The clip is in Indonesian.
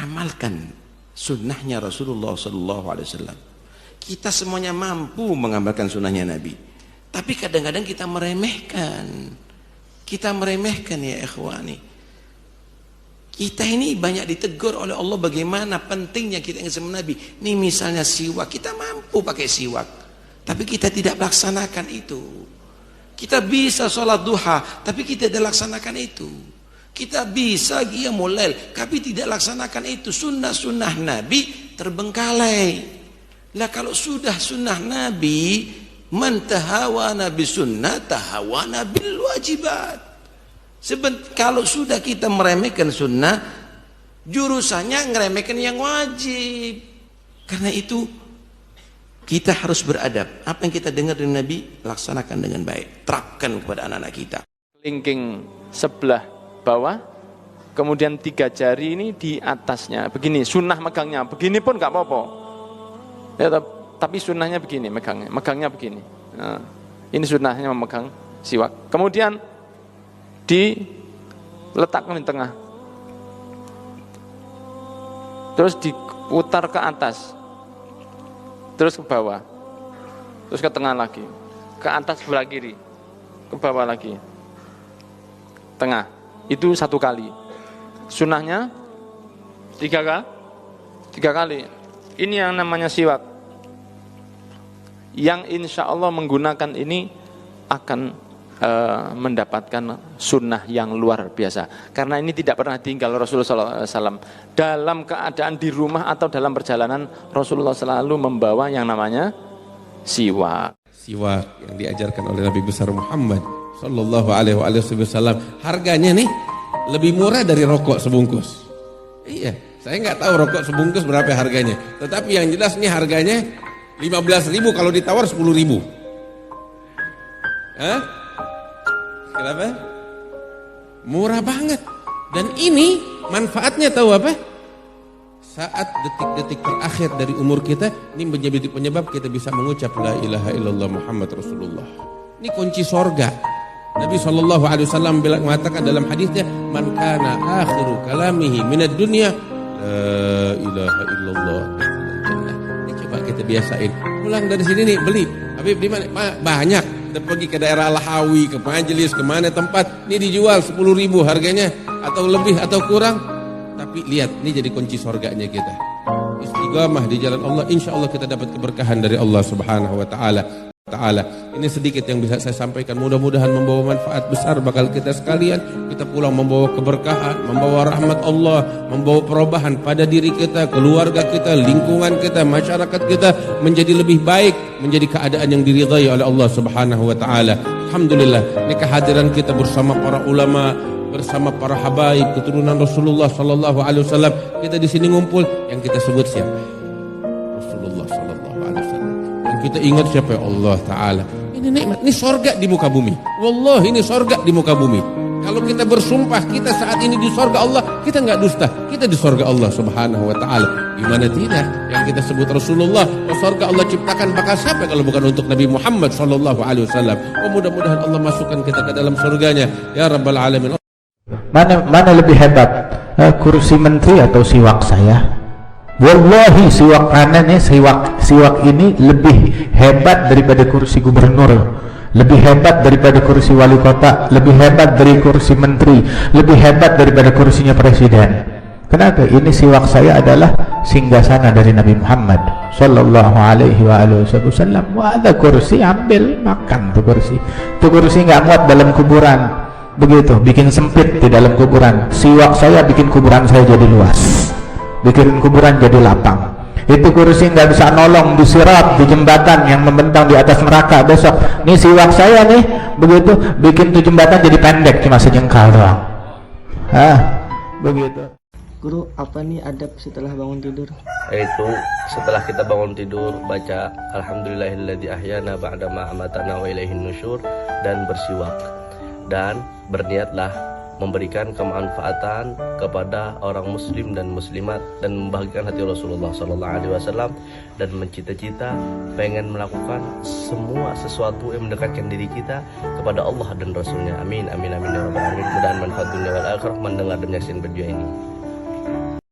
amalkan sunnahnya Rasulullah SAW. Kita semuanya mampu mengamalkan sunnahnya Nabi, tapi kadang-kadang kita meremehkan. Kita meremehkan ya ikhwani. Kita ini banyak ditegur oleh Allah bagaimana pentingnya kita ingat sama Nabi. Ini misalnya siwak, kita mampu pakai siwak, tapi kita tidak melaksanakan itu. Kita bisa sholat duha, tapi kita tidak laksanakan itu. Kita bisa qiyamul lail, tapi tidak laksanakan itu. Sunnah-sunnah Nabi terbengkalai. Lah kalau sudah sunnah Nabi, man tahawana bi sunnah tahawana bil wajibat. Kalau sudah kita meremehkan sunnah, jurusannya ngeremehkan yang wajib. Karena itu kita harus beradab. Apa yang kita dengar dari Nabi, laksanakan dengan baik, terapkan kepada anak-anak kita. Kelingking sebelah bawah, kemudian 3 jari ini di atasnya. Begini, sunnah megangnya. Begini pun nggak apa-apa. Ya, tapi sunnahnya begini, megangnya begini. Nah, ini sunnahnya memegang siwak. Kemudian diletakkan di tengah, terus diputar ke atas, terus ke bawah, terus ke tengah lagi, ke atas sebelah kiri, ke bawah lagi, tengah. Itu 1 kali. Sunnahnya 3 kali. Ini yang namanya siwak. Yang insya Allah menggunakan ini akan mendapatkan sunnah yang luar biasa. Karena ini tidak pernah tinggal Rasulullah SAW. Dalam keadaan di rumah atau dalam perjalanan, Rasulullah selalu membawa yang namanya siwak. Siwak yang diajarkan oleh Nabi besar Muhammad Sallallahu Alaihi Wasallam. Harganya nih lebih murah dari rokok sebungkus. Iya, saya nggak tahu rokok sebungkus berapa harganya. Tetapi yang jelas nih harganya 15.000, kalau ditawar 10.000. Hah? Kenapa? Murah banget. Dan ini manfaatnya tahu apa? Saat detik-detik terakhir dari umur kita, ini menjadi penyebab kita bisa mengucap la ilaha illallah Muhammad Rasulullah. Ini kunci sorga. Nabi SAW mengatakan dalam hadisnya, man kana akhiru kalamihi minad dunya la ilaha illallah. Ini coba kita biasain. Pulang dari sini nih beli. Habib di mana? Banyak. Kita pergi ke daerah Al-Hawi, ke majelis, kemana tempat. Ini dijual 10.000 harganya, atau lebih atau kurang. Tapi lihat, ini jadi kunci surganya kita. Istiqamah di jalan Allah, insya Allah kita dapat keberkahan dari Allah Subhanahu Wa Taala. Ini sedikit yang bisa saya sampaikan. Mudah-mudahan membawa manfaat besar bakal kita sekalian. Kita pulang membawa keberkahan, membawa rahmat Allah, membawa perubahan pada diri kita, keluarga kita, lingkungan kita, masyarakat kita menjadi lebih baik, menjadi keadaan yang diridhai oleh Allah Subhanahu Wa Taala. Alhamdulillah, ini kehadiran kita bersama para ulama, bersama para habaib keturunan Rasulullah Sallallahu Alaihi Wasallam. Kita di sini ngumpul, yang kita sebut siapa? Rasulullah Sallallahu Alaihi Wasallam. Yang kita ingat siapa? Allah Taala. Ini nikmat, ini sorga di muka bumi. Wallahi ini sorga di muka bumi. Kalau kita bersumpah kita saat ini di sorga Allah, kita nggak dusta, kita di sorga Allah Subhanahu Wa Taala. Gimana tidak? Yang kita sebut Rasulullah, sorga Allah ciptakan bakal siapa kalau bukan untuk Nabi Muhammad Sallallahu Alaihi Wasallam. Mudah-mudahan Allah masukkan kita ke dalam surganya ya Rabbal Alamin. Mana lebih hebat, kursi menteri atau siwak saya? Wallahi siwak kanan ya, siwak ini lebih hebat daripada kursi gubernur, lebih hebat daripada kursi wali kota, lebih hebat dari kursi menteri, lebih hebat daripada kursinya presiden. Kenapa? Ini siwak saya adalah singgasana dari Nabi Muhammad Sallallahu Alaihi Wasallam. Ada kursi, ambil makan tuh kursi. Tuh kursi nggak muat dalam kuburan. Begitu, bikin sempit di dalam kuburan. Siwak saya bikin kuburan saya jadi luas, bikin kuburan jadi lapang. Itu kursi nggak bisa nolong di sirat, di jembatan yang membentang di atas neraka besok. Nih siwak saya nih, begitu, bikin tuh jembatan jadi pendek, cuma sejengkal doang. Begitu. Guru, apa nih adab setelah bangun tidur? Yaitu setelah kita bangun tidur, baca Alhamdulillahilladzi ahyana ba'dama amatana wa ilaihin nusyur, dan bersiwak. Dan berniatlah memberikan kemanfaatan kepada orang muslim dan muslimat dan membahagiakan hati Rasulullah Sallallahu Alaihi Wasallam, dan mencita-cita pengen melakukan semua sesuatu yang mendekatkan diri kita kepada Allah dan Rasulnya. Amin amin amin ya rabbal alamin. Mudah-mudahan manfaat dunia wal akhirah mendengar dan menyaksikan video ini.